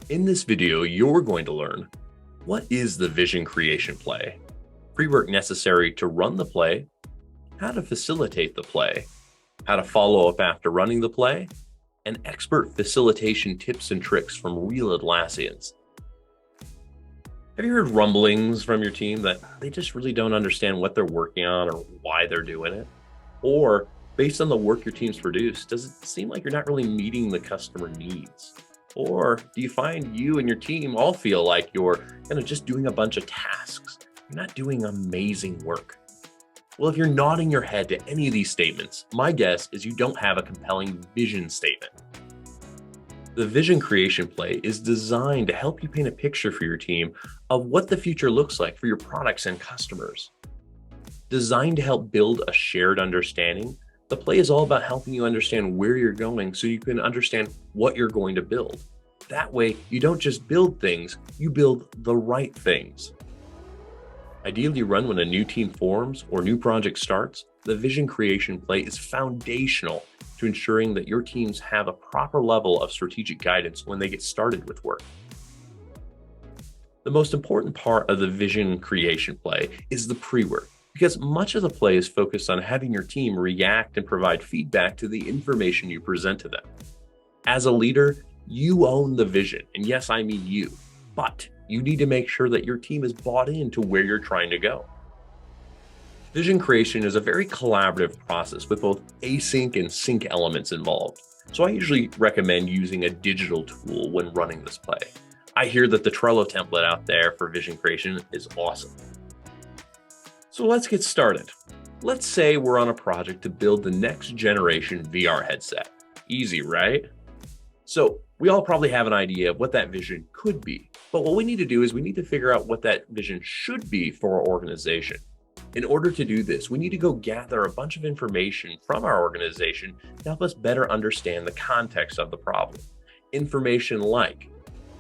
In this video, you're going to learn what is the vision creation play, pre-work necessary to run the play, how to facilitate the play, how to follow up after running the play, and expert facilitation tips and tricks from real Atlassians. Have you heard rumblings from your team that they just really don't understand what they're working on or why they're doing it? Or based on the work your team's produced, does it seem like you're not really meeting the customer needs? Or do you find you and your team all feel like you're just doing a bunch of tasks? You're not doing amazing work. Well, if you're nodding your head to any of these statements, my guess is you don't have a compelling vision statement. The vision creation play is designed to help you paint a picture for your team of what the future looks like for your products and customers. Designed to help build a shared understanding, the play is all about helping you understand where you're going so you can understand what you're going to build. That way, you don't just build things, you build the right things. Ideally run when a new team forms or new project starts, the vision creation play is foundational to ensuring that your teams have a proper level of strategic guidance when they get started with work. The most important part of the vision creation play is the pre-work, because much of the play is focused on having your team react and provide feedback to the information you present to them. As a leader, you own the vision, and yes, I mean you, but you need to make sure that your team is bought into where you're trying to go. Vision creation is a very collaborative process with both async and sync elements involved. So I usually recommend using a digital tool when running this play. I hear that the Trello template out there for vision creation is awesome. So let's get started. Let's say we're on a project to build the next generation VR headset. Easy, right? So we all probably have an idea of what that vision could be, but what we need to do is we need to figure out what that vision should be for our organization. In order to do this, we need to go gather a bunch of information from our organization to help us better understand the context of the problem. Information like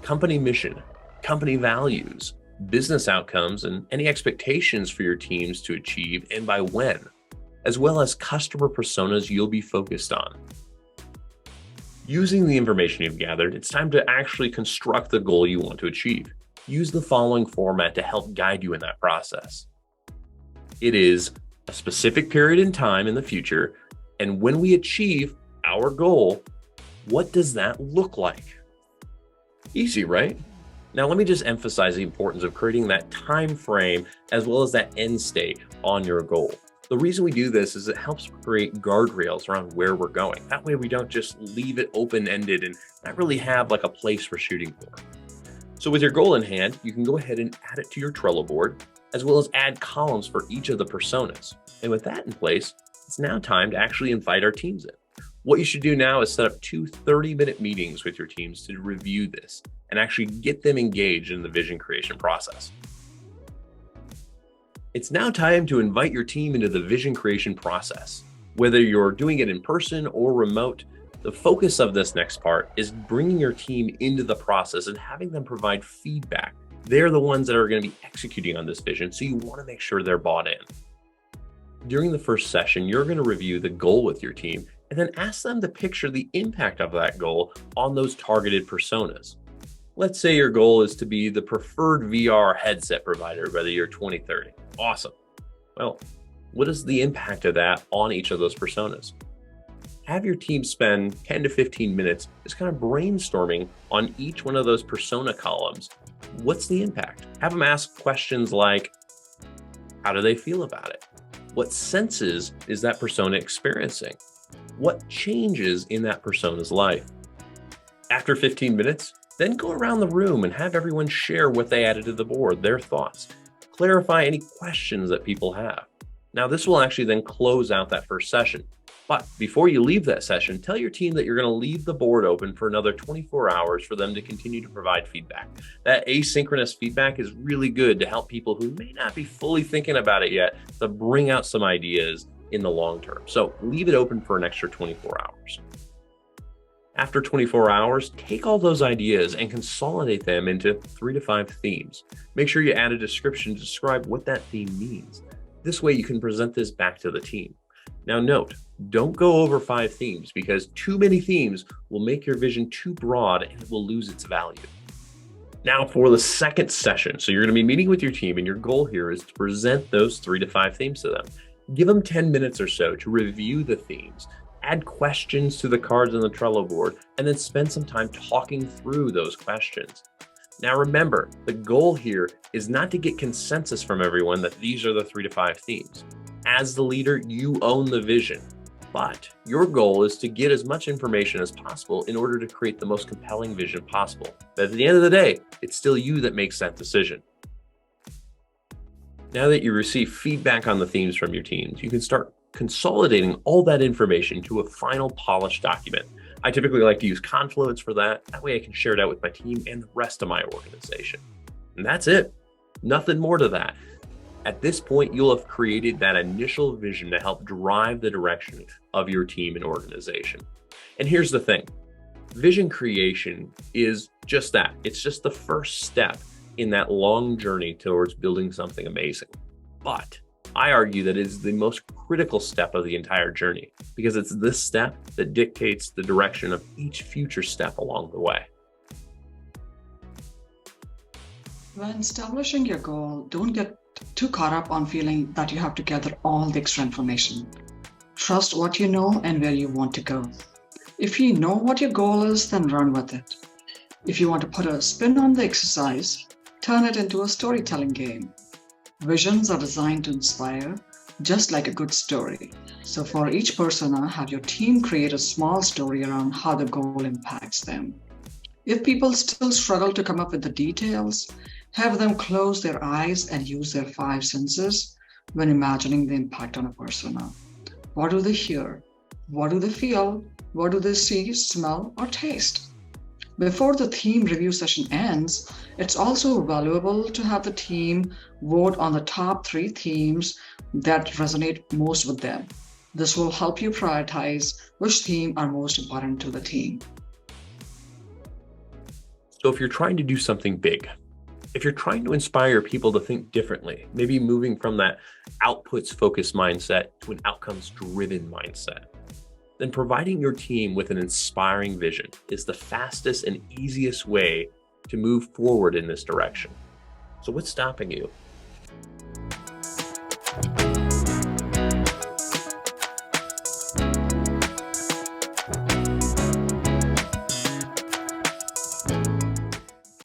company mission, company values, business outcomes, and any expectations for your teams to achieve and by when, as well as customer personas you'll be focused on. Using the information you've gathered, it's time to actually construct the goal you want to achieve. Use the following format to help guide you in that process. It is a specific period in time in the future, and when we achieve our goal, what does that look like? Easy, right? Now, let me just emphasize the importance of creating that time frame as well as that end state on your goal. The reason we do this is it helps create guardrails around where we're going. That way we don't just leave it open-ended and not really have like a place we're shooting for. So with your goal in hand, you can go ahead and add it to your Trello board, as well as add columns for each of the personas. And with that in place, it's now time to actually invite our teams in. What you should do now is set up 2 30-minute meetings with your teams to review this and actually get them engaged in the vision creation process. It's now time to invite your team into the vision creation process. Whether you're doing it in person or remote, the focus of this next part is bringing your team into the process and having them provide feedback. They're the ones that are going to be executing on this vision, so you want to make sure they're bought in. During the first session, you're going to review the goal with your team and then ask them to picture the impact of that goal on those targeted personas. Let's say your goal is to be the preferred VR headset provider by the year 2030. Awesome. Well, what is the impact of that on each of those personas? Have your team spend 10 to 15 minutes just kind of brainstorming on each one of those persona columns. What's the impact? Have them ask questions like, how do they feel about it? What senses is that persona experiencing? What changes in that persona's life? After 15 minutes, then go around the room and have everyone share what they added to the board, their thoughts. Clarify any questions that people have. Now, this will actually then close out that first session. But before you leave that session, tell your team that you're going to leave the board open for another 24 hours for them to continue to provide feedback. That asynchronous feedback is really good to help people who may not be fully thinking about it yet to bring out some ideas in the long term. So leave it open for an extra 24 hours. After 24 hours, take all those ideas and consolidate them into 3 to 5 themes. Make sure you add a description to describe what that theme means. This way you can present this back to the team. Now note, don't go over 5 themes because too many themes will make your vision too broad and it will lose its value. Now for the second session. So you're going to be meeting with your team, and your goal here is to present those 3 to 5 themes to them. Give them 10 minutes or so to review the themes, add questions to the cards on the Trello board, and then spend some time talking through those questions. Now remember, the goal here is not to get consensus from everyone that these are the 3 to 5 themes. As the leader, you own the vision, but your goal is to get as much information as possible in order to create the most compelling vision possible. But at the end of the day, it's still you that makes that decision. Now that you receive feedback on the themes from your teams, you can start consolidating all that information to a final polished document. I typically like to use Confluence for that. That way I can share it out with my team and the rest of my organization. And that's it. Nothing more to that. At this point, you'll have created that initial vision to help drive the direction of your team and organization. And here's the thing. Vision creation is just that. It's just the first step in that long journey towards building something amazing. But I argue that it is the most critical step of the entire journey, because it's this step that dictates the direction of each future step along the way. When establishing your goal, don't get too caught up on feeling that you have to gather all the extra information. Trust what you know and where you want to go. If you know what your goal is, then run with it. If you want to put a spin on the exercise, turn it into a storytelling game. Visions are designed to inspire, just like a good story. So for each persona, have your team create a small story around how the goal impacts them. If people still struggle to come up with the details, have them close their eyes and use their 5 senses when imagining the impact on a persona. What do they hear? What do they feel? What do they see, smell, or taste? Before the theme review session ends, it's also valuable to have the team vote on the top 3 themes that resonate most with them. This will help you prioritize which themes are most important to the team. So if you're trying to do something big, if you're trying to inspire people to think differently, maybe moving from that outputs-focused mindset to an outcomes-driven mindset, then providing your team with an inspiring vision is the fastest and easiest way to move forward in this direction. So what's stopping you?